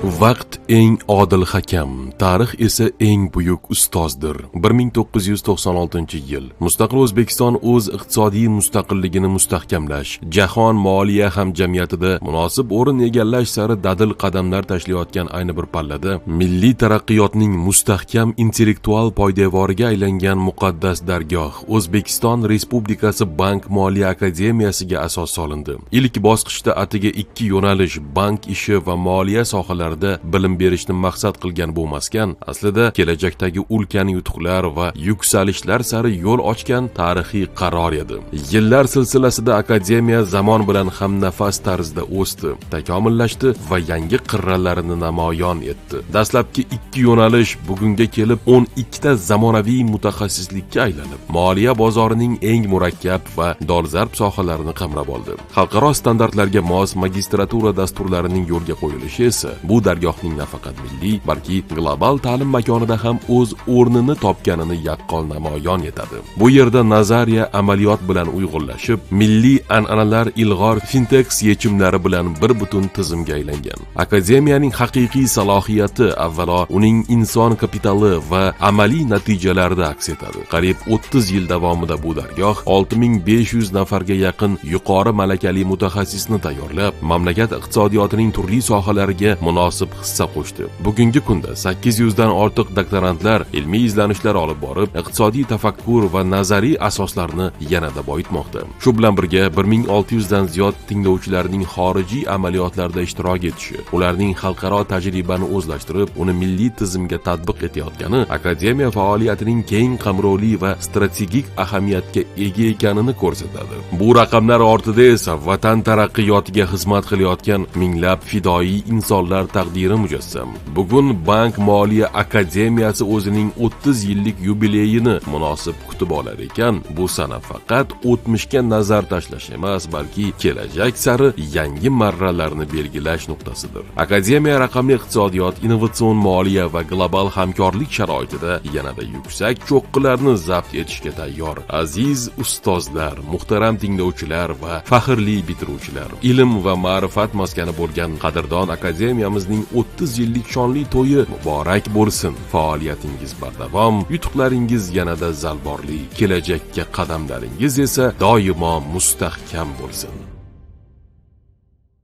Vaqt eng odil hakam, tarix esa eng buyuk ustozdir. 1996-yil Mustaqil O'zbekiston o'z iqtisodiy mustaqilligini mustahkamlash, jahon moliya hamjamiyatida munosib o'rin egallash sari dadil qadamlar tashlayotgan ayni bir pallada milliy taraqqiyotning mustahkam intellektual poydevoriga aylangan muqaddas dargoh O'zbekiston Respublikasi Bank Moliya akademiyasiga asos solindi. Ilk bosqichda atiga ikki yo'nalish bank ishi va moliya sohalarida bilim berishni maqsad qilgan bu maskan aslida kelajakdagi ulkan yutuqlar va yuksalishlar sari yo'l ochgan tarixiy qaror edi. Yillar silsilasida akademiya zamon bilan hamnafas tarzda o'sdi, takomillashdi va yangi qirralarini namoyon etdi. Dastlabki ikki yo'nalish bugunga kelib 12 ta zamonaviy mutaxassislikka aylanib, moliya bozorining eng murakkab va dolzarb sohalarini qamrab oldi. Xalqaro standartlarga mos magistratura dasturlarining yo'lga qo'yilishi esa bu dargohning nafaqat milliy, balki global ta'lim makonida ham o'z o'rnini topganini yaqqol namoyon etadi. Bu yerda nazariya amaliyot bilan uyg'unlashib, milliy an'analar ilg'or fintex yechimlari bilan bir butun tizimga aylangan. Akademiyaning haqiqiy salohiyati avvalo uning inson kapitali va amaliy natijalarida aks etadi. Qariyb 30 yil davomida bu dargoh 6500 nafarga yaqin yuqori malakali mutaxassisni tayyorlab, mamlakat iqtisodiyotining turli sohalariga munosib hissa qo'shdi. Bugungi kunda 800 dan ortiq doktorantlar ilmiy izlanishlar olib borib, iqtisodiy tafakkur va nazariy asoslarni yanada boyitmoqda. Shu bilan birga 1600 dan ziyod tinglovchilarning xorijiy amaliyotlarda ishtirok etishi, ularning xalqaro tajribani o'zlashtirib, uni milliy tizimga tatbiq etayotgani akademiya faoliyatining keng qamrovli va strategik ahamiyatga ega ekanini ko'rsatadi. Bu raqamlar ortida esa vatan taraqqiyotiga xizmat qilayotgan minglab fidoyi insonlar taqdiri mujassam. Bugun Bank Moliya akademiyasi o'zining 30 yillik yubileyini munosib kutib olar ekan, bu sana faqat o'tmishga nazar tashlash emas, balki kelajak sari yangi marralarni belgilash nuqtasidir. Akademiya raqamli iqtisodiyot, innovatsion moliya va global hamkorlik sharoitida yanada yuksak cho'qqilarni zabt etishga tayyor. Aziz ustozlar, muhtaram tinglovchilar va faxrli bitiruvchilar, ilm va ma'rifat maskani bo'lgan qadrdon akademiyamizning 30 yillik shonli to'yi muborak bo'lsin. Faoliyatingiz bardavom, yutuqlaringiz yanada zalvorli, kelajakka qadamlaringiz esa doimo mustahkam bo'lsin.